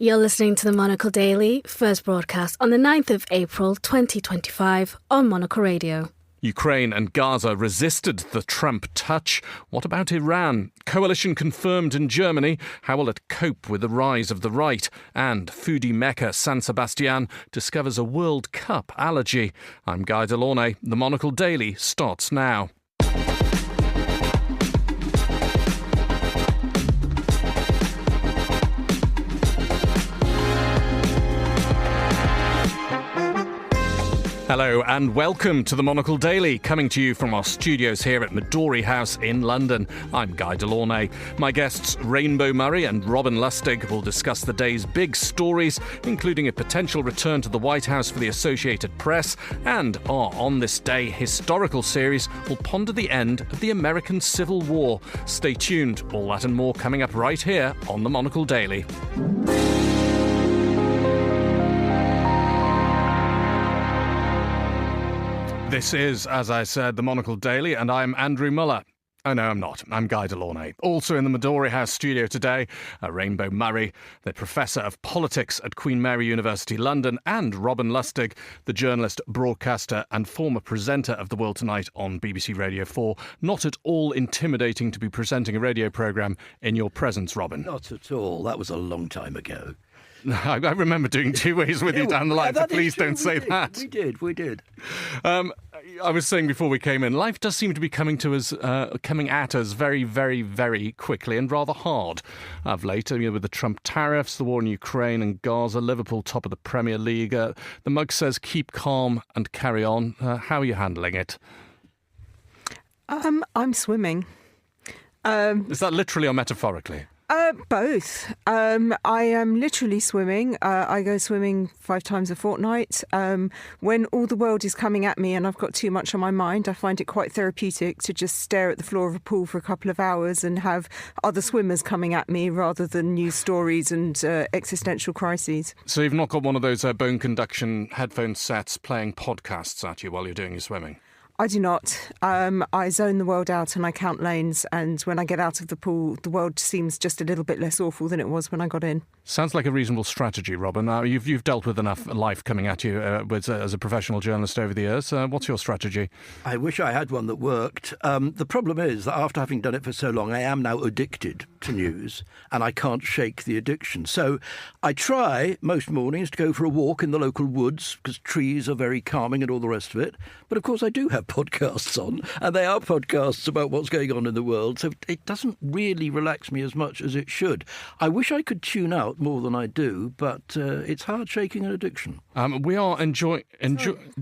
You're listening to the Monocle Daily, first broadcast on the 9th of April 2025 on Monocle Radio. Ukraine and Gaza resisted the Trump touch. What about Iran? Coalition confirmed in Germany. How will it cope with the rise of the right? And foodie mecca San Sebastián discovers a World Cup allergy. I'm Guy Delaunay. The Monocle Daily starts now. Hello and welcome to the Monocle Daily, coming to you from our studios here at Midori House in London. I'm Guy Delaunay. My guests Rainbow Murray and Robin Lustig will discuss the day's big stories, including a potential return to the White House for the Associated Press, and our On This Day historical series will ponder the end of the American Civil War. Stay tuned, all that and more coming up right here on the Monocle Daily. This is, as I said, the Monocle Daily, and I'm Andrew Muller. Oh, no, I'm not. I'm Guy Delaunay. Also in the Midori House studio today, Rainbow Murray, the Professor of Politics at Queen Mary University, London, and Robin Lustig, the journalist, broadcaster and former presenter of The World Tonight on BBC Radio 4. Not at all intimidating to be presenting a radio programme in your presence, Robin. Not at all. That was a long time ago. I remember doing two ways with you down the line, so please don't say that. We did. I was saying before we came in, life does seem to be coming at us very, very, very quickly and rather hard of late. With the Trump tariffs, the war in Ukraine and Gaza, Liverpool top of the Premier League. The mug says keep calm and carry on. How are you handling it? I'm swimming. Is that literally or metaphorically? Both. I am literally swimming. I go swimming 5 times a fortnight. When all the world is coming at me and I've got too much on my mind, I find it quite therapeutic to just stare at the floor of a pool for a couple of hours and have other swimmers coming at me rather than news stories and existential crises. So you've not got one of those bone conduction headphone sets playing podcasts at you while you're doing your swimming? I do not. I zone the world out and I count lanes, and when I get out of the pool, the world seems just a little bit less awful than it was when I got in. Sounds like a reasonable strategy, Robin. You've dealt with enough life coming at you as a professional journalist over the years. What's your strategy? I wish I had one that worked. The problem is that after having done it for so long, I am now addicted to news, and I can't shake the addiction. So I try most mornings to go for a walk in the local woods, because trees are very calming and all the rest of it. But of course I do have podcasts on, and they are podcasts about what's going on in the world, so it doesn't really relax me as much as it should. I wish I could tune out more than I do, but it's hard shaking an addiction. We are enjoying...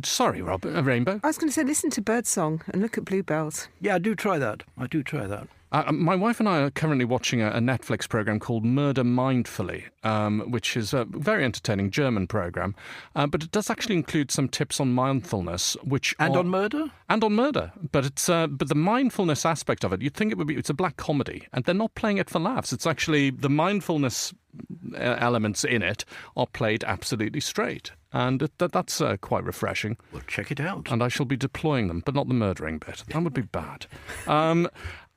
Sorry, Rob, Rainbow. I was going to say, listen to birdsong and look at bluebells. Yeah, I do try that. My wife and I are currently watching a Netflix programme called Murder Mindfully, which is a very entertaining German programme, but it does actually include some tips on mindfulness, on murder? And on murder, but the mindfulness aspect of it, you'd think it's a black comedy, and they're not playing it for laughs. It's actually the mindfulness elements in it are played absolutely straight. And that's quite refreshing. Well, check it out. And I shall be deploying them, but not the murdering bit. That would be bad.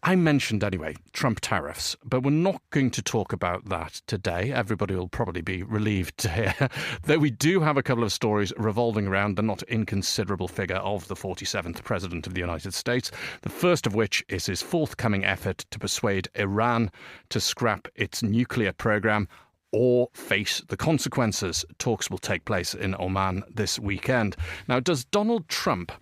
I mentioned, anyway, Trump tariffs, but we're not going to talk about that today. Everybody will probably be relieved to hear that we do have a couple of stories revolving around the not inconsiderable figure of the 47th President of the United States, the first of which is his forthcoming effort to persuade Iran to scrap its nuclear program or face the consequences. Talks will take place in Oman this weekend. Now, does Donald Trump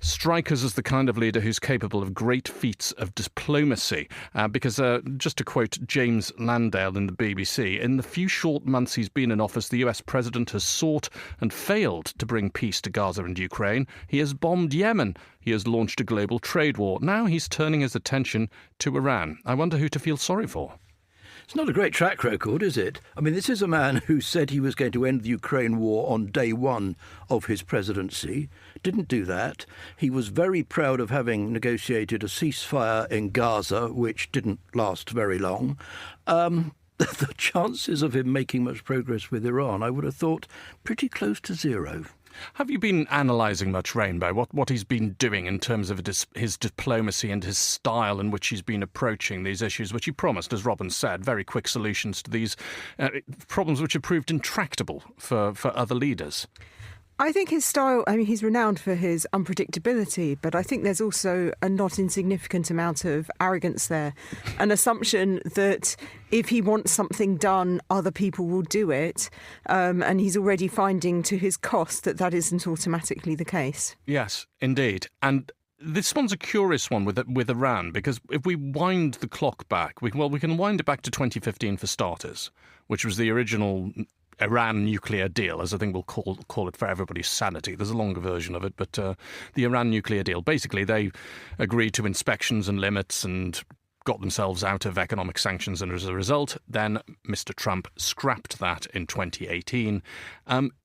strike us as the kind of leader who's capable of great feats of diplomacy? Because, just to quote James Landale in the BBC, in the few short months he's been in office, the US president has sought and failed to bring peace to Gaza and Ukraine. He has bombed Yemen. He has launched a global trade war. Now he's turning his attention to Iran. I wonder who to feel sorry for. It's not a great track record, is it? I mean, this is a man who said he was going to end the Ukraine war on day one of his presidency. Didn't do that. He was very proud of having negotiated a ceasefire in Gaza, which didn't last very long. The chances of him making much progress with Iran, I would have thought, pretty close to zero. Have you been analysing much, Rainbow, what he's been doing in terms of his diplomacy and his style in which he's been approaching these issues, which he promised, as Robin said, very quick solutions to these problems which have proved intractable for other leaders? I think his style, he's renowned for his unpredictability, but I think there's also a not insignificant amount of arrogance there. An assumption that if he wants something done, other people will do it. And he's already finding to his cost that isn't automatically the case. Yes, indeed. And this one's a curious one with Iran, because if we wind the clock back, we can wind it back to 2015 for starters, which was the original Iran nuclear deal, as I think we'll call it for everybody's sanity. There's a longer version of it, but the Iran nuclear deal. Basically, they agreed to inspections and limits and got themselves out of economic sanctions, and as a result, then Mr. Trump scrapped that in 2018.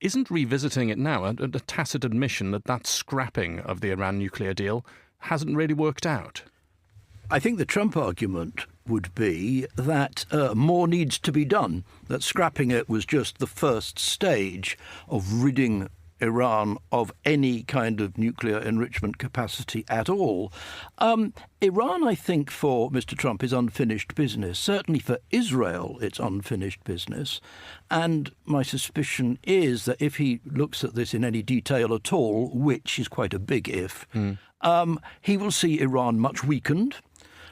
Isn't revisiting it now a tacit admission that scrapping of the Iran nuclear deal hasn't really worked out? I think the Trump argument would be that more needs to be done, that scrapping it was just the first stage of ridding Iran of any kind of nuclear enrichment capacity at all. Iran, I think, for Mr. Trump is unfinished business. Certainly for Israel, it's unfinished business. And my suspicion is that if he looks at this in any detail at all, which is quite a big if, he will see Iran much weakened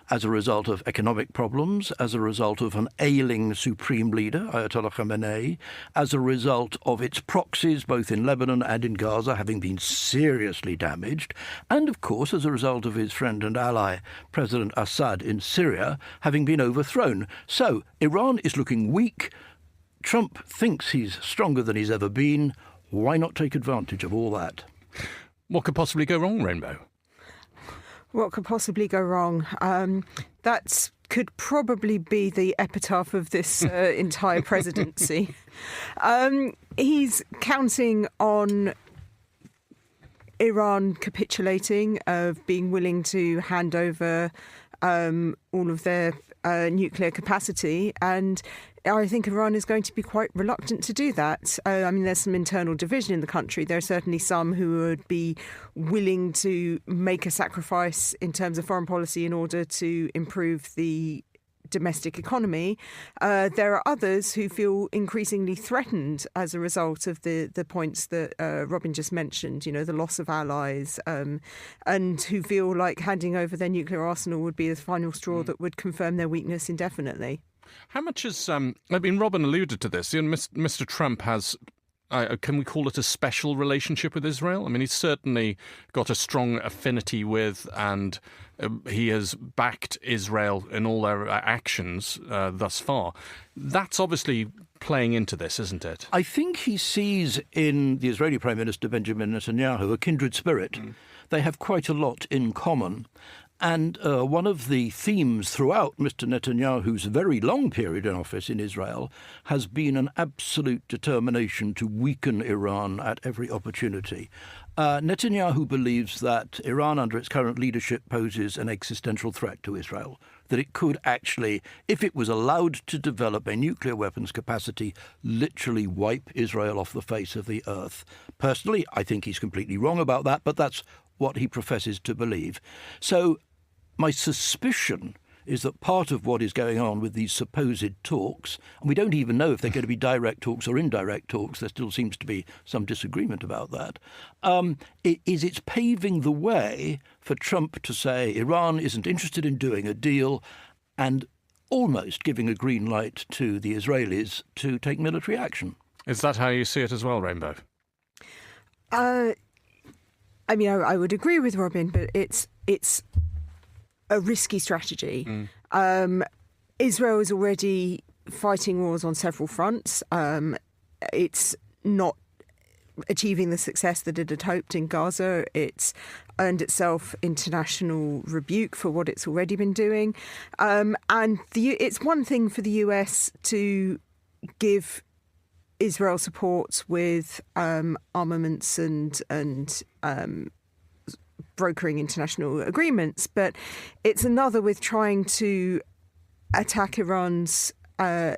as a result of economic problems, as a result of an ailing supreme leader, Ayatollah Khamenei, as a result of its proxies, both in Lebanon and in Gaza, having been seriously damaged, and, of course, as a result of his friend and ally, President Assad in Syria, having been overthrown. So Iran is looking weak. Trump thinks he's stronger than he's ever been. Why not take advantage of all that? What could possibly go wrong, Rainbow? What could possibly go wrong? That could probably be the epitaph of this entire presidency. He's counting on Iran capitulating, of being willing to hand over all of their nuclear capacity, and I think Iran is going to be quite reluctant to do that. There's some internal division in the country. There are certainly some who would be willing to make a sacrifice in terms of foreign policy in order to improve the domestic economy. There are others who feel increasingly threatened as a result of the points that Robin just mentioned, the loss of allies, and who feel like handing over their nuclear arsenal would be the final straw that would confirm their weakness indefinitely. How much is, Robin alluded to this, Mr. Trump has, can we call it a special relationship with Israel? He's certainly got a strong affinity with, and he has backed Israel in all their actions thus far. That's obviously playing into this, isn't it? I think he sees in the Israeli Prime Minister Benjamin Netanyahu a kindred spirit. They have quite a lot in common. And one of the themes throughout Mr. Netanyahu's very long period in office in Israel has been an absolute determination to weaken Iran at every opportunity. Netanyahu believes that Iran, under its current leadership, poses an existential threat to Israel, that it could actually, if it was allowed to develop a nuclear weapons capacity, literally wipe Israel off the face of the earth. Personally, I think he's completely wrong about that, but that's what he professes to believe. So my suspicion is that part of what is going on with these supposed talks, and we don't even know if they're going to be direct talks or indirect talks, there still seems to be some disagreement about that, it's paving the way for Trump to say Iran isn't interested in doing a deal, and almost giving a green light to the Israelis to take military action. Is that how you see it as well, Rainbow? I would agree with Robin, but it's a risky strategy. Israel is already fighting wars on several fronts. It's not achieving the success that it had hoped in Gaza. It's earned itself international rebuke for what it's already been doing. It's one thing for the US to give Israel support with armaments and brokering international agreements, but it's another with trying to attack Iran's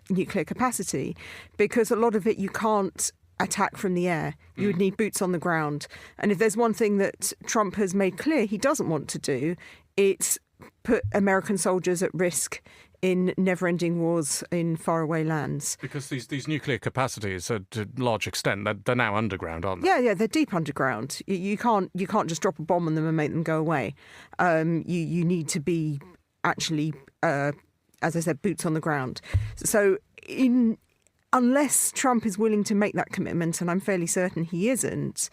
nuclear capacity, because a lot of it you can't attack from the air. You would need boots on the ground. And if there's one thing that Trump has made clear he doesn't want to do, it's put American soldiers at risk in never-ending wars in faraway lands. Because these nuclear capacities, to a large extent, they're now underground, aren't they? Yeah, they're deep underground. You can't just drop a bomb on them and make them go away. You need to be actually, as I said, boots on the ground. So unless Trump is willing to make that commitment, and I'm fairly certain he isn't,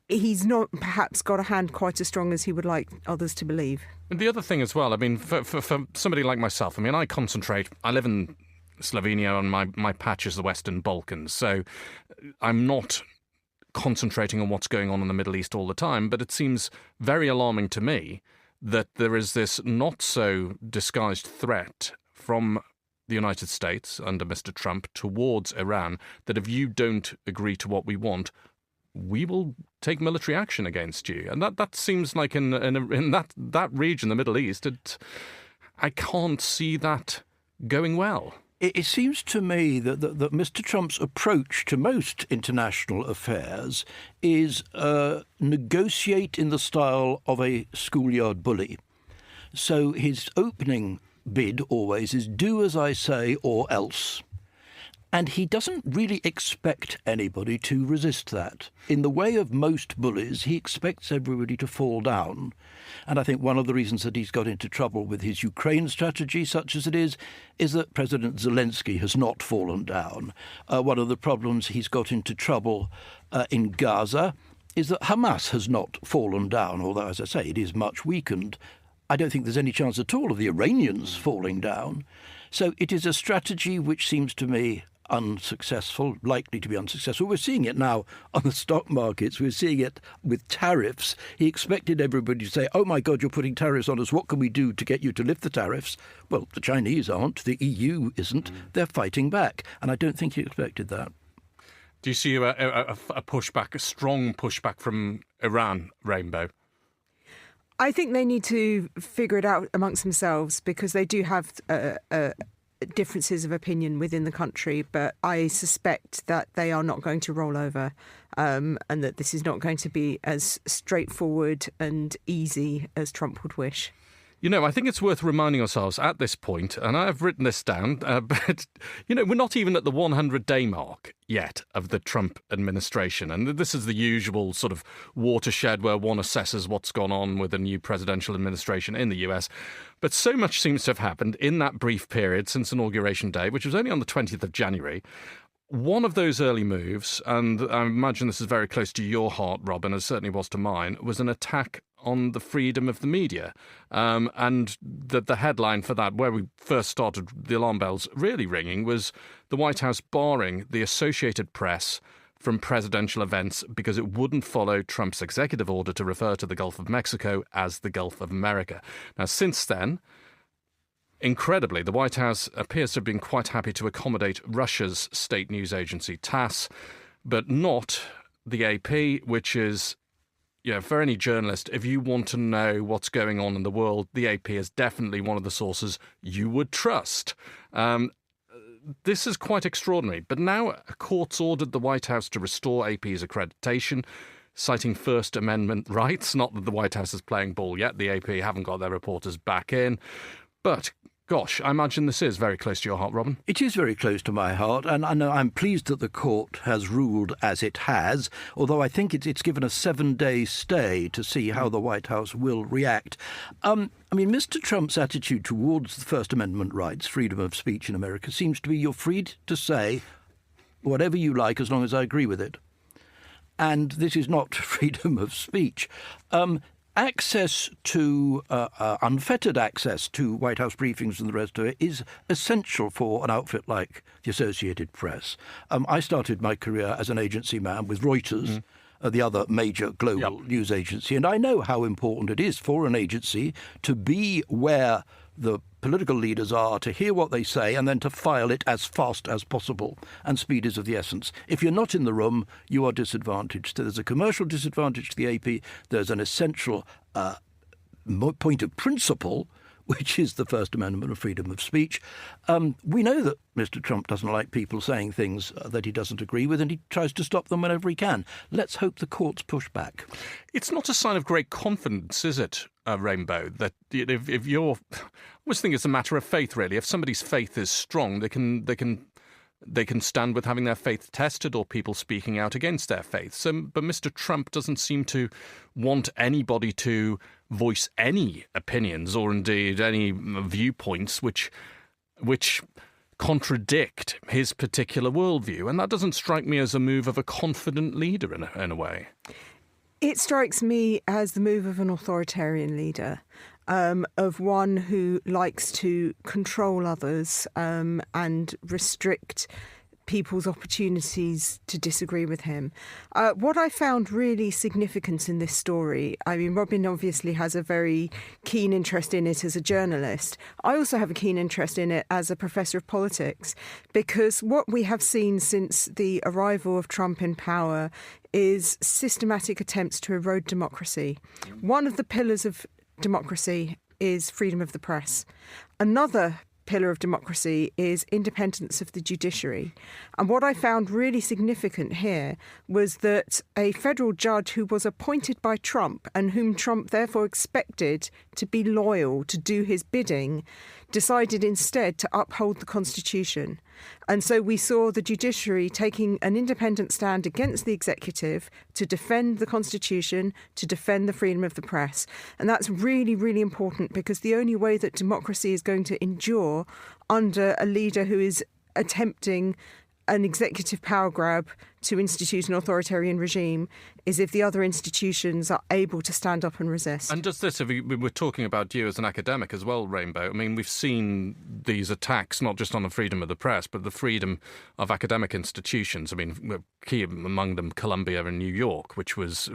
he's not perhaps got a hand quite as strong as he would like others to believe. And the other thing as well, I mean, for somebody like myself, I mean, I live in Slovenia and my patch is the Western Balkans, so I'm not concentrating on what's going on in the Middle East all the time, but it seems very alarming to me that there is this not so disguised threat from the United States under Mr. Trump towards Iran, that if you don't agree to what we want, we will take military action against you. And that seems like in that region, the Middle East, I can't see that going well. It seems to me that Mr. Trump's approach to most international affairs is negotiate in the style of a schoolyard bully. So his opening bid always is do as I say or else. And he doesn't really expect anybody to resist that. In the way of most bullies, he expects everybody to fall down. And I think one of the reasons that he's got into trouble with his Ukraine strategy, such as it is that President Zelensky has not fallen down. One of the problems he's got into trouble in Gaza is that Hamas has not fallen down, although, as I say, it is much weakened. I don't think there's any chance at all of the Iranians falling down. So it is a strategy which seems to me unsuccessful, likely to be unsuccessful. We're seeing it now on the stock markets. We're seeing it with tariffs. He expected everybody to say, oh my God, you're putting tariffs on us. What can we do to get you to lift the tariffs? Well, the Chinese aren't. The EU isn't. They're fighting back. And I don't think he expected that. Do you see a pushback, a strong pushback from Iran, Rainbow? I think they need to figure it out amongst themselves, because they do have differences of opinion within the country, but I suspect that they are not going to roll over, and that this is not going to be as straightforward and easy as Trump would wish. You know, I think it's worth reminding ourselves at this point, and I've written this down, but, you know, we're not even at the 100-day mark yet of the Trump administration. And this is the usual sort of watershed where one assesses what's gone on with a new presidential administration in the US. But so much seems to have happened in that brief period since Inauguration Day, which was only on the 20th of January. One of those early moves, and I imagine this is very close to your heart, Robin, as certainly was to mine, was an attack on the freedom of the media. And the headline for that, where we first started the alarm bells really ringing, was the White House barring the Associated Press from presidential events because it wouldn't follow Trump's executive order to refer to the Gulf of Mexico as the Gulf of America. Now, since then, incredibly, the White House appears to have been quite happy to accommodate Russia's state news agency, TASS, but not the AP, which is, you know, for any journalist, if you want to know what's going on in the world, the AP is definitely one of the sources you would trust. This is quite extraordinary. But now a court's ordered the White House to restore AP's accreditation, citing First Amendment rights. Not that the White House is playing ball yet. The AP haven't got their reporters back in. But gosh, I imagine this is very close to your heart, Robin. It is very close to my heart, and I know I'm pleased that the court has ruled as it has, although I think it's given a 7-day stay to see how the White House will react. I mean, Mr. Trump's attitude towards the First Amendment rights, freedom of speech in America, seems to be you're free to say whatever you like as long as I agree with it. And this is not freedom of speech. Access to, unfettered access to White House briefings and the rest of it is essential for an outfit like the Associated Press. I started my career as an agency man with Reuters, the other major global news agency, and I know how important it is for an agency to be where the political leaders are, to hear what they say, and then to file it as fast as possible. And speed is of the essence. If you're not in the room, you are disadvantaged. So there's a commercial disadvantage to the AP. There's an essential point of principle which is the First Amendment of freedom of speech. We know that Mr. Trump doesn't like people saying things that he doesn't agree with, and he tries to stop them whenever he can. Let's hope the courts push back. It's not a sign of great confidence, is it, Rainbow, that if you're... I always think it's a matter of faith, really. If somebody's faith is strong, they can stand with having their faith tested or people speaking out against their faith. But Mr. Trump doesn't seem to want anybody to voice any opinions or indeed any viewpoints which contradict his particular worldview. And that doesn't strike me as a move of a confident leader in a way. It strikes me as the move of an authoritarian leader, of one who likes to control others and restrict people's opportunities to disagree with him. What I found really significant in this story, I mean, Robin obviously has a very keen interest in it as a journalist. I also have a keen interest in it as a professor of politics, because what we have seen since the arrival of Trump in power is systematic attempts to erode democracy. One of the pillars of democracy is freedom of the press. Another pillar of democracy is independence of the judiciary. And what I found really significant here was that a federal judge who was appointed by Trump and whom Trump therefore expected to be loyal, to do his bidding, decided instead to uphold the Constitution. And so we saw the judiciary taking an independent stand against the executive to defend the Constitution, to defend the freedom of the press. And that's really, really important, because the only way that democracy is going to endure under a leader who is attempting an executive power grab to institute an authoritarian regime is if the other institutions are able to stand up and resist. And just this, if we were talking about you as an academic as well, Rainbow, I mean, we've seen these attacks not just on the freedom of the press, but the freedom of academic institutions. I mean, key among them Columbia in New York, which was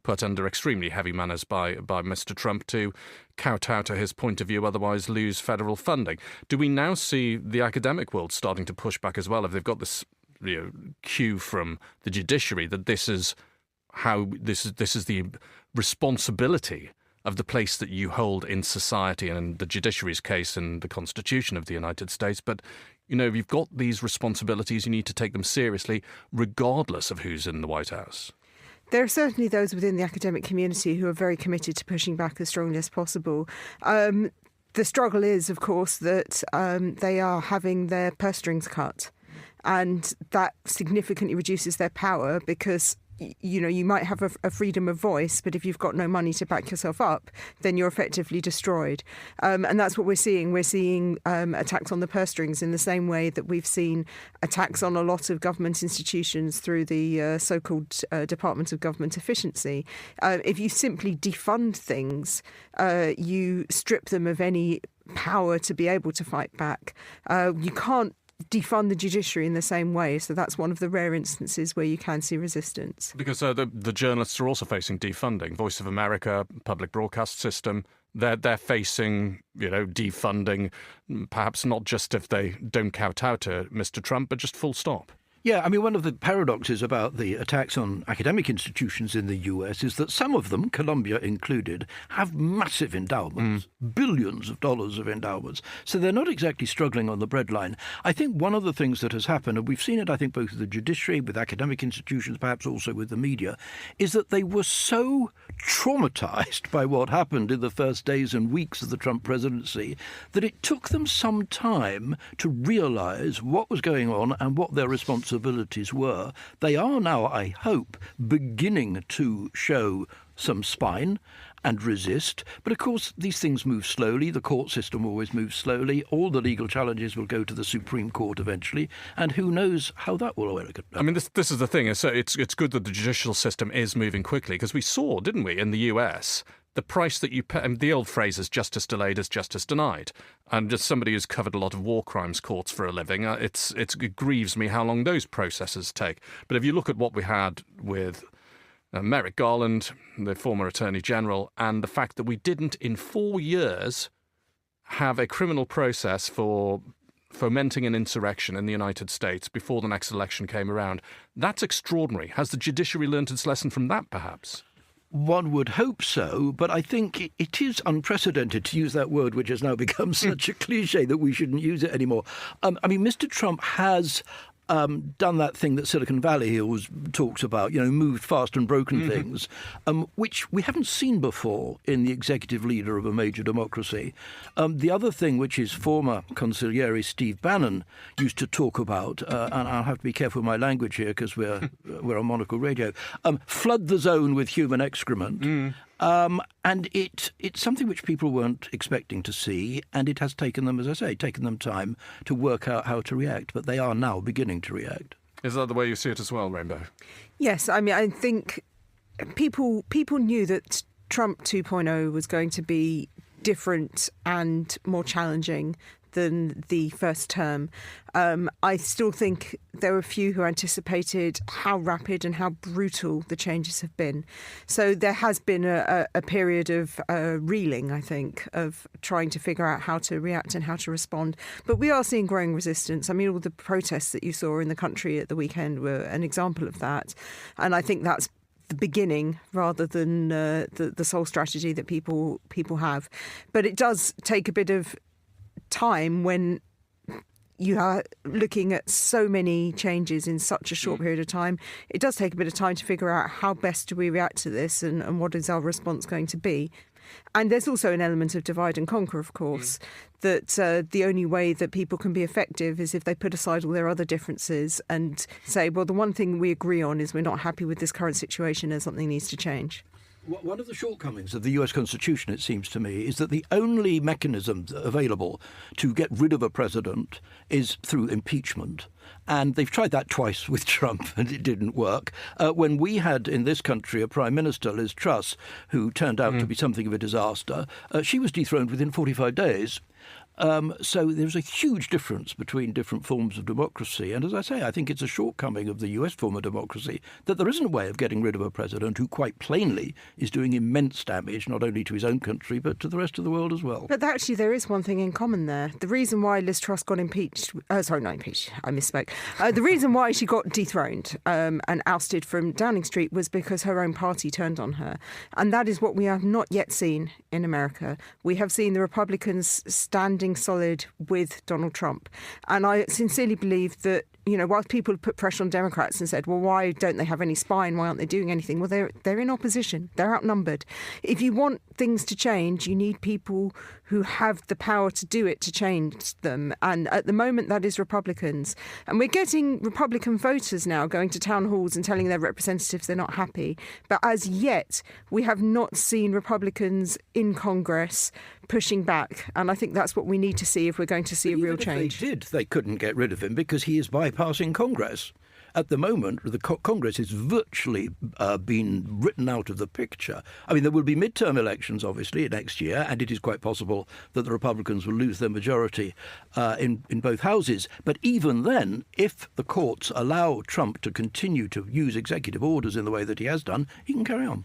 put under extremely heavy manners by Mr. Trump to kowtow to his point of view, otherwise lose federal funding. Do we now see the academic world starting to push back as well, if they've got this cue from the judiciary that this is the responsibility of the place that you hold in society, and in the judiciary's case in the Constitution of the United States. But, if you've got these responsibilities, you need to take them seriously, regardless of who's in the White House. There are certainly those within the academic community who are very committed to pushing back as strongly as possible. The struggle is, of course, that they are having their purse strings cut. And that significantly reduces their power, because, you might have a freedom of voice, but if you've got no money to back yourself up, then you're effectively destroyed. And that's what we're seeing. We're seeing attacks on the purse strings in the same way that we've seen attacks on a lot of government institutions through the so-called Department of Government Efficiency. If you simply defund things, you strip them of any power to be able to fight back. You can't defund the judiciary in the same way, so that's one of the rare instances where you can see resistance. Because the journalists are also facing defunding. Voice of America, public broadcast system, they're facing defunding, perhaps not just if they don't kowtow to Mr. Trump, but just full stop. Yeah, I mean, one of the paradoxes about the attacks on academic institutions in the US is that some of them, Columbia included, have massive endowments, billions of dollars of endowments. So they're not exactly struggling on the breadline. I think one of the things that has happened, and we've seen it, I think, both with the judiciary, with academic institutions, perhaps also with the media, is that they were so traumatized by what happened in the first days and weeks of the Trump presidency that it took them some time to realize what was going on and what their responsibilities were. They are now, I hope, beginning to show some spine and resist. But of course, these things move slowly. The court system always moves slowly. All the legal challenges will go to the Supreme Court eventually. And who knows how that will work. I mean, this is the thing. So it's good that the judicial system is moving quickly, because we saw, didn't we, in the US, the price that you pay. The old phrase is justice delayed is justice denied. And just somebody who's covered a lot of war crimes courts for a living, it grieves me how long those processes take. But if you look at what we had with Merrick Garland, the former Attorney General, and the fact that we didn't in 4 years have a criminal process for fomenting an insurrection in the United States before the next election came around, that's extraordinary. Has the judiciary learnt its lesson from that, perhaps? One would hope so, but I think it is unprecedented to use that word, which has now become such a cliche that we shouldn't use it anymore. Mr. Trump has done that thing that Silicon Valley always talks about, moved fast and broken things, which we haven't seen before in the executive leader of a major democracy. The other thing, which his former consigliere Steve Bannon used to talk about, and I'll have to be careful with my language here because we're on Monocle Radio, flood the zone with human excrement. And it's something which people weren't expecting to see, and it has taken them, as I say, time to work out how to react. But they are now beginning to react. Is that the way you see it as well, Rainbow? Yes, I think people knew that Trump 2.0 was going to be different and more challenging than the first term. I still think there were a few who anticipated how rapid and how brutal the changes have been. So there has been a period of reeling, I think, of trying to figure out how to react and how to respond. But we are seeing growing resistance. All the protests that you saw in the country at the weekend were an example of that. And I think that's the beginning rather than the sole strategy that people have. But it does take a bit of time when you are looking at so many changes in such a short period of time. It does take a bit of time to figure out how best do we react to this and what is our response going to be. And there's also an element of divide and conquer, of course, that the only way that people can be effective is if they put aside all their other differences and say, well, the one thing we agree on is we're not happy with this current situation and something needs to change. One of the shortcomings of the US Constitution, it seems to me, is that the only mechanism available to get rid of a president is through impeachment. And they've tried that twice with Trump, and it didn't work. When we had in this country a Prime Minister, Liz Truss, who turned out to be something of a disaster, she was dethroned within 45 days. So there's a huge difference between different forms of democracy. And as I say, I think it's a shortcoming of the US form of democracy that there isn't a way of getting rid of a president who quite plainly is doing immense damage, not only to his own country, but to the rest of the world as well. But actually, there is one thing in common there. The reason why Liz Truss got impeached, I misspoke. The reason why she got dethroned and ousted from Downing Street was because her own party turned on her. And that is what we have not yet seen in America. We have seen the Republicans standing solid with Donald Trump. And I sincerely believe that, while people put pressure on Democrats and said, well, why don't they have any spine? Why aren't they doing anything? Well, they're in opposition. They're outnumbered. If you want things to change, you need people who have the power to do it, to change them. And at the moment, that is Republicans. And we're getting Republican voters now going to town halls and telling their representatives they're not happy. But as yet, we have not seen Republicans in Congress pushing back. And I think that's what we need to see if we're going to see a real change. They couldn't get rid of him because he is bypassing Congress. At the moment, the Congress has virtually been written out of the picture. There will be midterm elections, obviously, next year, and it is quite possible that the Republicans will lose their majority in both houses. But even then, if the courts allow Trump to continue to use executive orders in the way that he has done, he can carry on.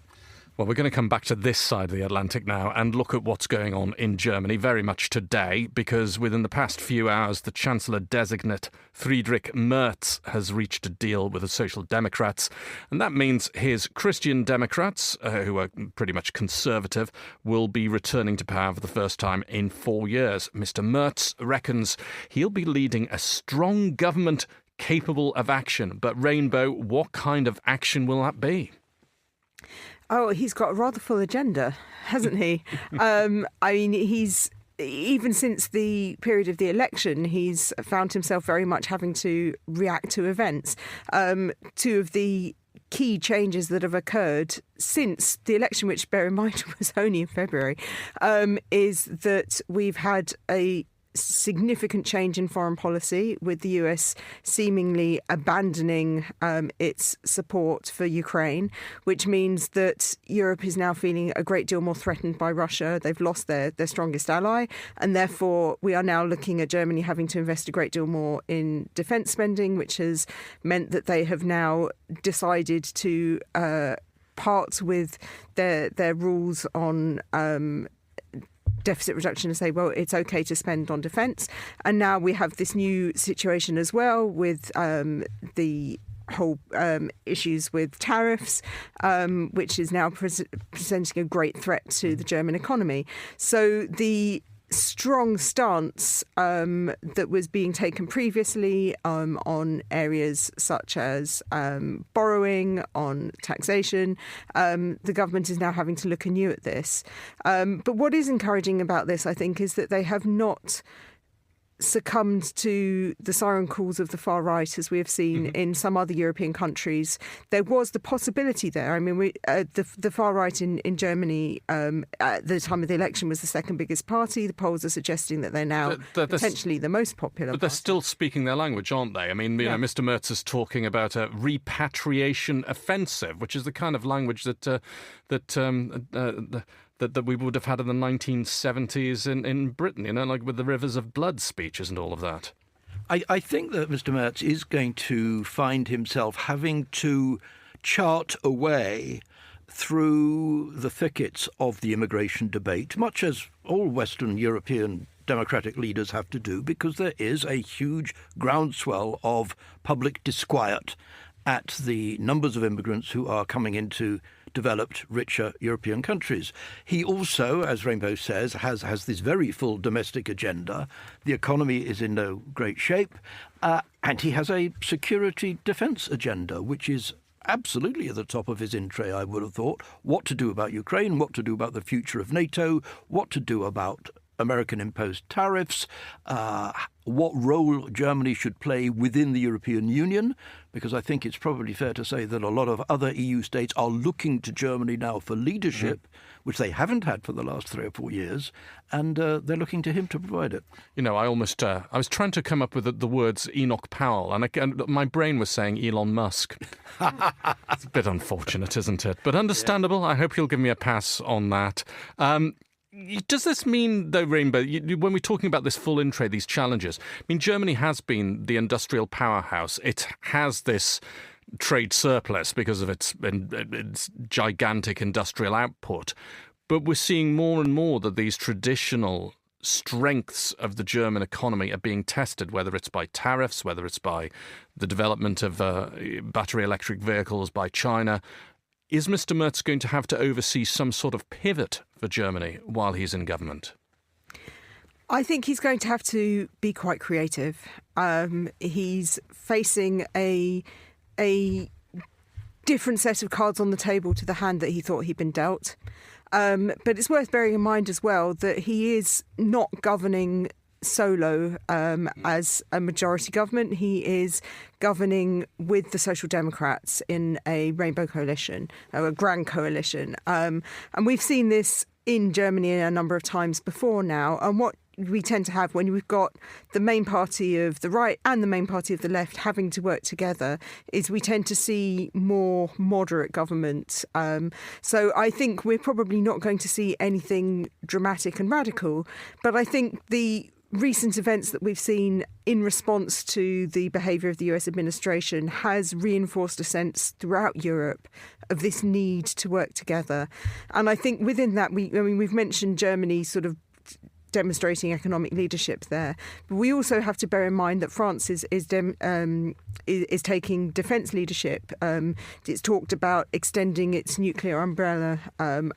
Well, we're going to come back to this side of the Atlantic now and look at what's going on in Germany very much today, because within the past few hours, the Chancellor-designate Friedrich Merz has reached a deal with the Social Democrats. And that means his Christian Democrats, who are pretty much conservative, will be returning to power for the first time in 4 years. Mr. Merz reckons he'll be leading a strong government capable of action. But Rainbow, what kind of action will that be? Oh, he's got a rather full agenda, hasn't he? He's even since the period of the election, he's found himself very much having to react to events. Two of the key changes that have occurred since the election, which, bear in mind, was only in February, is that we've had a significant change in foreign policy, with the US seemingly abandoning its support for Ukraine, which means that Europe is now feeling a great deal more threatened by Russia. They've lost their strongest ally, and therefore we are now looking at Germany having to invest a great deal more in defence spending, which has meant that they have now decided to part with their rules on deficit reduction and say, well, it's okay to spend on defence. And now we have this new situation as well with the whole issues with tariffs, which is now presenting a great threat to the German economy. So the strong stance that was being taken previously on areas such as borrowing, on taxation, the government is now having to look anew at this. But what is encouraging about this, I think, is that they have not succumbed to the siren calls of the far right, as we have seen in some other European countries. There was the possibility there. I mean, the far right in Germany at the time of the election was the second biggest party. The polls are suggesting that they're now potentially the most popular But party. they're still speaking their language, aren't they? I mean, you know, Mr. Merz is talking about a repatriation offensive, which is the kind of language that we would have had in the 1970s in Britain, you know, like with the Rivers of Blood speeches and all of that. I think that Mr. Merz is going to find himself having to chart a way through the thickets of the immigration debate, much as all Western European democratic leaders have to do, because there is a huge groundswell of public disquiet at the numbers of immigrants who are coming into developed, richer European countries. He also, as Rainbow says, has this very full domestic agenda. The economy is in no great shape, and he has a security defence agenda, which is absolutely at the top of his in tray, I would have thought. What to do about Ukraine, what to do about the future of NATO, what to do about American-imposed tariffs, what role Germany should play within the European Union, because I think it's probably fair to say that a lot of other EU states are looking to Germany now for leadership, which they haven't had for the last 3 or 4 years, and they're looking to him to provide it. You know, I was trying to come up with the words Enoch Powell, and my brain was saying Elon Musk. It's a bit unfortunate, isn't it? But understandable. Yeah. I hope you'll give me a pass on that. Does this mean, though, Rainbow, when we're talking about this full in-trade, these challenges, I mean, Germany has been the industrial powerhouse. It has this trade surplus because of its gigantic industrial output. But we're seeing more and more that these traditional strengths of the German economy are being tested, whether it's by tariffs, whether it's by the development of battery electric vehicles by China. Is Mr. Merz going to have to oversee some sort of pivot for Germany while he's in government? I think he's going to have to be quite creative. He's facing a different set of cards on the table to the hand that he thought he'd been dealt. But it's worth bearing in mind as well that he is not governing solo as a majority government. He is governing with the Social Democrats in a rainbow coalition, a grand coalition. And we've seen this in Germany a number of times before now. And what we tend to have when we've got the main party of the right and the main party of the left having to work together is we tend to see more moderate government. So I think we're probably not going to see anything dramatic and radical. But I think the recent events that we've seen in response to the behaviour of the US administration has reinforced a sense throughout Europe of this need to work together. And I think within that, we've mentioned Germany sort of demonstrating economic leadership there. But we also have to bear in mind that France is taking defence leadership. It's talked about extending its nuclear umbrella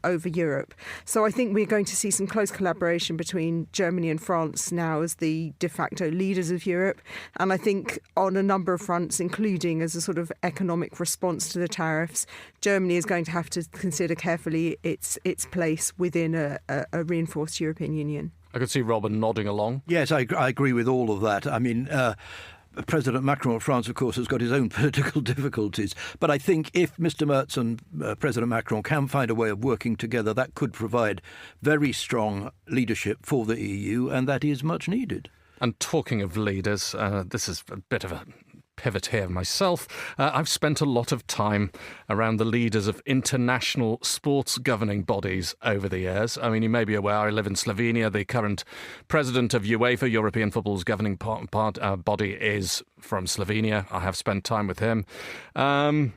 over Europe. So I think we're going to see some close collaboration between Germany and France now as the de facto leaders of Europe. And I think on a number of fronts, including as a sort of economic response to the tariffs, Germany is going to have to consider carefully its place within a reinforced European Union. I could see Robin nodding along. Yes, I agree with all of that. I mean, President Macron of France, of course, has got his own political difficulties. But I think if Mr. Merz and President Macron can find a way of working together, that could provide very strong leadership for the EU, and that is much needed. And talking of leaders, this is a bit of a pivot here myself. I've spent a lot of time around the leaders of international sports governing bodies over the years. I mean, you may be aware I live in Slovenia. The current president of UEFA, European football's governing body, is from Slovenia. I have spent time with him. And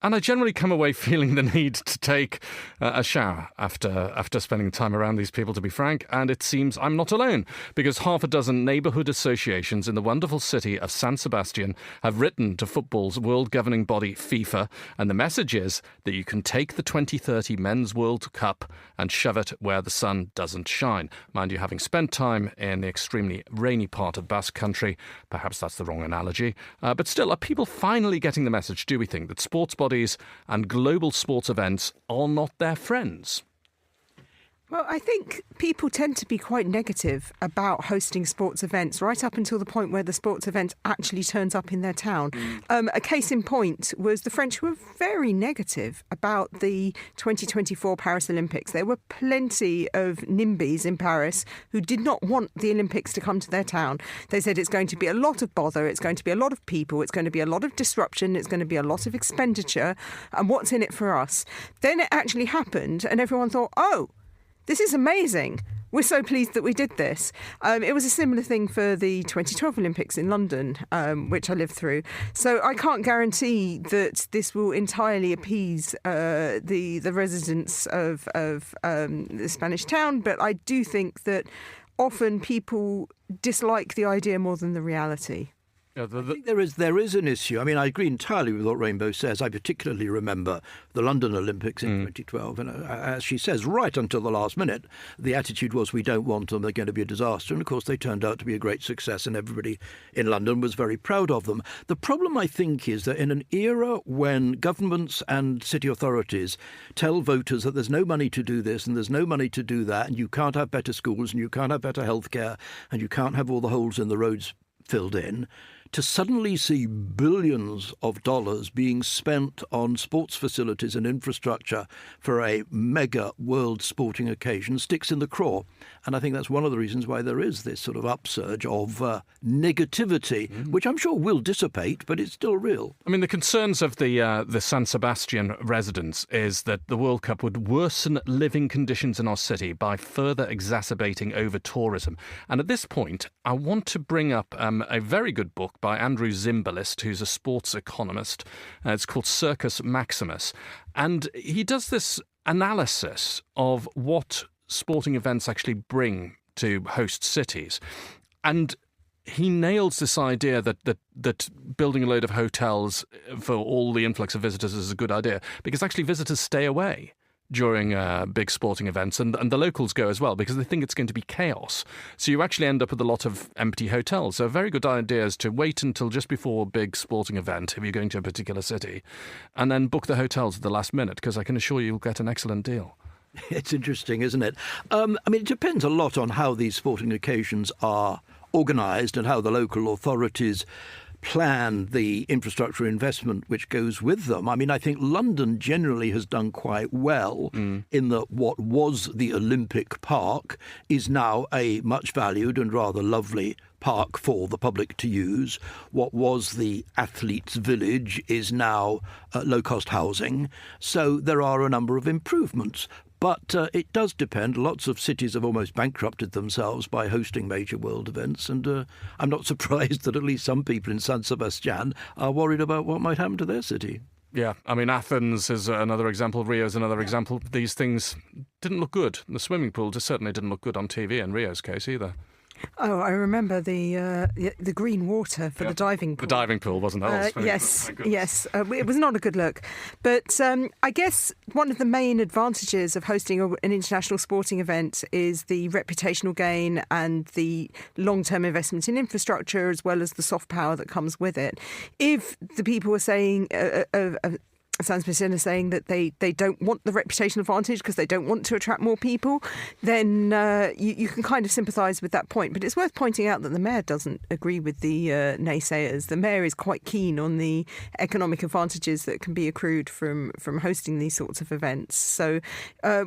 And I generally come away feeling the need to take a shower after spending time around these people, to be frank. And it seems I'm not alone, because half a dozen neighbourhood associations in the wonderful city of San Sebastián have written to football's world governing body, FIFA. And the message is that you can take the 2030 Men's World Cup and shove it where the sun doesn't shine. Mind you, having spent time in the extremely rainy part of Basque Country, perhaps that's the wrong analogy. But still, are people finally getting the message, do we think, that sports bodies and global sports events are not their friends? Well, I think people tend to be quite negative about hosting sports events right up until the point where the sports event actually turns up in their town. A case in point was the French were very negative about the 2024 Paris Olympics. There were plenty of NIMBYs in Paris who did not want the Olympics to come to their town. They said it's going to be a lot of bother, it's going to be a lot of people, it's going to be a lot of disruption, it's going to be a lot of expenditure, and what's in it for us? Then it actually happened and everyone thought, oh, this is amazing. We're so pleased that we did this. It was a similar thing for the 2012 Olympics in London, which I lived through. So I can't guarantee that this will entirely appease the residents of the Spanish town, but I do think that often people dislike the idea more than the reality. I think there is an issue. I mean, I agree entirely with what Rainbow says. I particularly remember the London Olympics in 2012. And as she says, right until the last minute, the attitude was we don't want them, they're going to be a disaster. And of course, they turned out to be a great success and everybody in London was very proud of them. The problem, I think, is that in an era when governments and city authorities tell voters that there's no money to do this and there's no money to do that, and you can't have better schools and you can't have better healthcare and you can't have all the holes in the roads filled in, to suddenly see billions of dollars being spent on sports facilities and infrastructure for a mega world sporting occasion sticks in the craw. And I think that's one of the reasons why there is this sort of upsurge of negativity, which I'm sure will dissipate, but it's still real. I mean, the concerns of the San Sebastián residents is that the World Cup would worsen living conditions in our city by further exacerbating over-tourism. And at this point, I want to bring up a very good book by Andrew Zimbalist, who's a sports economist. It's called Circus Maximus. And he does this analysis of what sporting events actually bring to host cities. And he nails this idea that building a load of hotels for all the influx of visitors is a good idea, because actually visitors stay away during big sporting events, and the locals go as well because they think it's going to be chaos. So you actually end up with a lot of empty hotels. So a very good idea is to wait until just before a big sporting event, if you're going to a particular city, and then book the hotels at the last minute, because I can assure you you'll get an excellent deal. It's interesting, isn't it? I mean, it depends a lot on how these sporting occasions are organised and how the local authorities plan the infrastructure investment which goes with them. I mean, I think London generally has done quite well in that what was the Olympic Park is now a much valued and rather lovely park for the public to use. What was the athletes' village is now low-cost housing. So there are a number of improvements. But it does depend. Lots of cities have almost bankrupted themselves by hosting major world events. And I'm not surprised that at least some people in San Sebastián are worried about what might happen to their city. Yeah, I mean, Athens is another example. Rio is another example. These things didn't look good. The swimming pool just certainly didn't look good on TV in Rio's case either. Oh, I remember the green water for the diving pool. The diving pool, wasn't that? Yes. It was not a good look. But I guess one of the main advantages of hosting an international sporting event is the reputational gain and the long-term investment in infrastructure, as well as the soft power that comes with it. If the people were saying San Sebastián is saying that they don't want the reputation advantage because they don't want to attract more people, then you can kind of sympathise with that point. But it's worth pointing out that the mayor doesn't agree with the naysayers. The mayor is quite keen on the economic advantages that can be accrued from hosting these sorts of events. So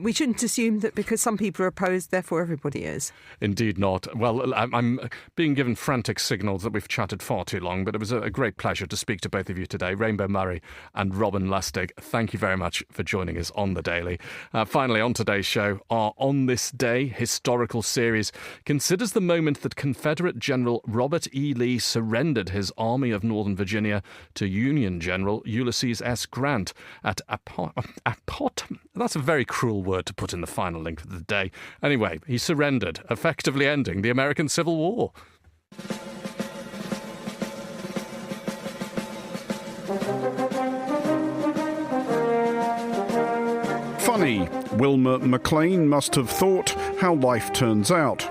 we shouldn't assume that because some people are opposed, therefore everybody is. Indeed not. Well, I'm being given frantic signals that we've chatted far too long, but it was a great pleasure to speak to both of you today, Rainbow Murray and Robin Lustig. Lustig, thank you very much for joining us on The Daily. Finally, on today's show, our On This Day historical series considers the moment that Confederate General Robert E. Lee surrendered his Army of Northern Virginia to Union General Ulysses S. Grant at that's a very cruel word to put in the final link of the day. Anyway, he surrendered, effectively ending the American Civil War. Funny, Wilma McLean must have thought how life turns out.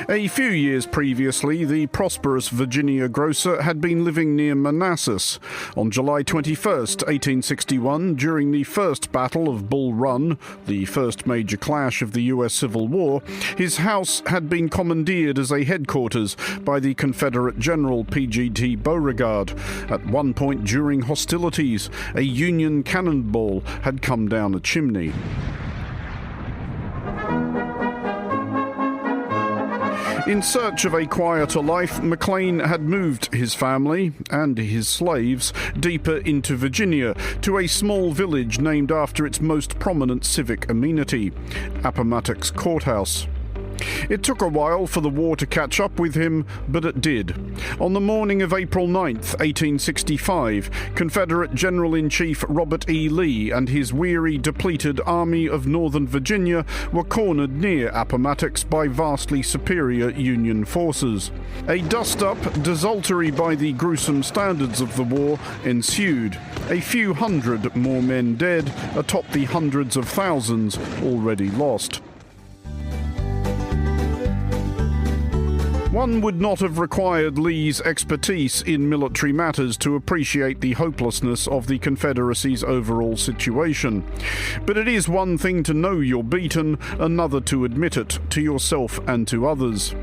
A few years previously, the prosperous Virginia grocer had been living near Manassas. On July 21st, 1861, during the First Battle of Bull Run, the first major clash of the U.S. Civil War, his house had been commandeered as a headquarters by the Confederate General P.G.T. Beauregard. At one point during hostilities, a Union cannonball had come down a chimney. In search of a quieter life, McLean had moved his family and his slaves deeper into Virginia to a small village named after its most prominent civic amenity, Appomattox Courthouse. It took a while for the war to catch up with him, but it did. On the morning of April 9th, 1865, Confederate General-in-Chief Robert E. Lee and his weary, depleted Army of Northern Virginia were cornered near Appomattox by vastly superior Union forces. A dust-up, desultory by the gruesome standards of the war, ensued. A few hundred more men dead atop the hundreds of thousands already lost. One would not have required Lee's expertise in military matters to appreciate the hopelessness of the Confederacy's overall situation. But it is one thing to know you're beaten, another to admit it, to yourself and to others.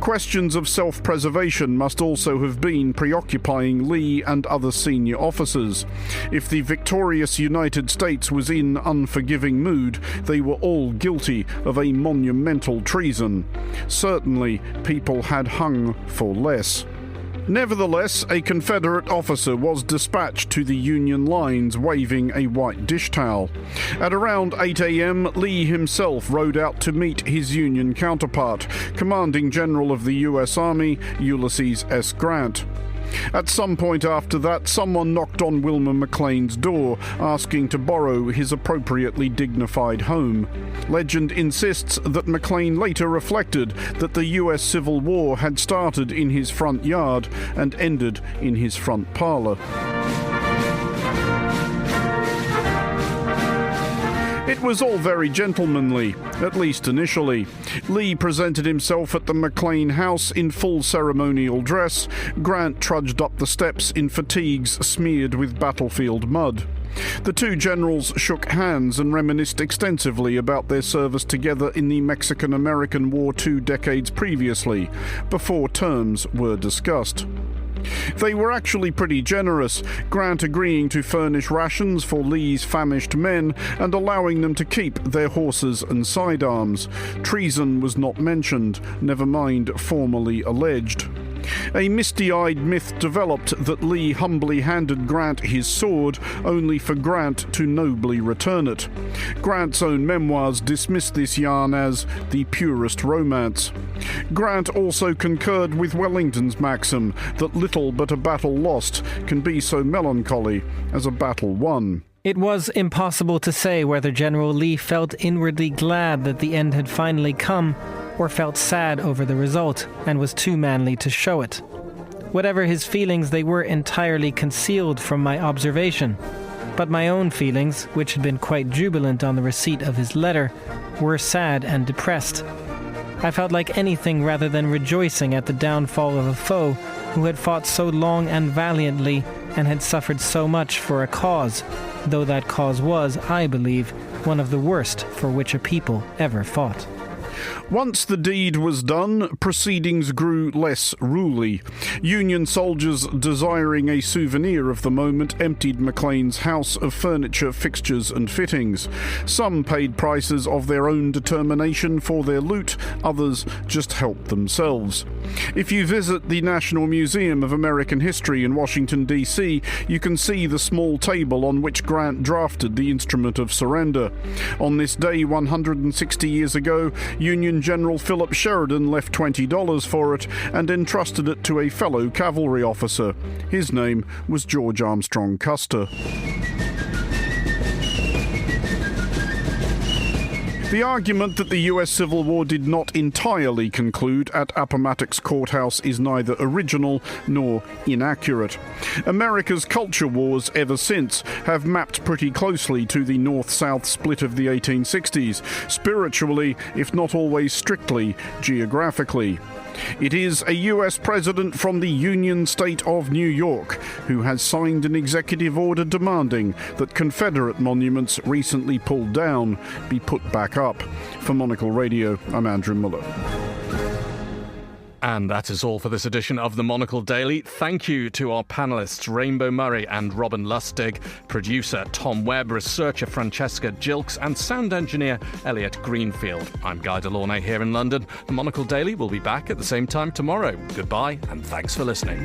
Questions of self-preservation must also have been preoccupying Lee and other senior officers. If the victorious United States was in unforgiving mood, they were all guilty of a monumental treason. Certainly, people had hung for less. Nevertheless, a Confederate officer was dispatched to the Union lines waving a white dish towel. At around 8 a.m., Lee himself rode out to meet his Union counterpart, Commanding General of the U.S. Army, Ulysses S. Grant. At some point after that, someone knocked on Wilma McLean's door, asking to borrow his appropriately dignified home. Legend insists that McLean later reflected that the U.S. Civil War had started in his front yard and ended in his front parlor. It was all very gentlemanly, at least initially. Lee presented himself at the McLean house in full ceremonial dress. Grant trudged up the steps in fatigues smeared with battlefield mud. The two generals shook hands and reminisced extensively about their service together in the Mexican-American War 2 decades previously, before terms were discussed. They were actually pretty generous, Grant agreeing to furnish rations for Lee's famished men and allowing them to keep their horses and sidearms. Treason was not mentioned, never mind formally alleged. A misty-eyed myth developed that Lee humbly handed Grant his sword, only for Grant to nobly return it. Grant's own memoirs dismiss this yarn as the purest romance. Grant also concurred with Wellington's maxim that little but a battle lost can be so melancholy as a battle won. It was impossible to say whether General Lee felt inwardly glad that the end had finally come, or felt sad over the result and was too manly to show it. Whatever his feelings, they were entirely concealed from my observation. But my own feelings, which had been quite jubilant on the receipt of his letter, were sad and depressed. I felt like anything rather than rejoicing at the downfall of a foe who had fought so long and valiantly and had suffered so much for a cause, though that cause was, I believe, one of the worst for which a people ever fought. Once the deed was done, proceedings grew less ruly. Union soldiers desiring a souvenir of the moment emptied Maclean's house of furniture, fixtures and fittings. Some paid prices of their own determination for their loot, others just helped themselves. If you visit the National Museum of American History in Washington, D.C., you can see the small table on which Grant drafted the instrument of surrender. On this day 160 years ago, Union General Philip Sheridan left $20 for it and entrusted it to a fellow cavalry officer. His name was George Armstrong Custer. The argument that the US Civil War did not entirely conclude at Appomattox Courthouse is neither original nor inaccurate. America's culture wars ever since have mapped pretty closely to the North-South split of the 1860s, spiritually, if not always strictly, geographically. It is a US president from the Union State of New York who has signed an executive order demanding that Confederate monuments recently pulled down be put back up. For Monocle Radio, I'm Andrew Muller. And that is all for this edition of the Monocle Daily. Thank you to our panellists, Rainbow Murray and Robin Lustig, producer Tom Webb, researcher Francesca Gilks, and sound engineer Elliot Greenfield. I'm Guy Delaunay here in London. The Monocle Daily will be back at the same time tomorrow. Goodbye, and thanks for listening.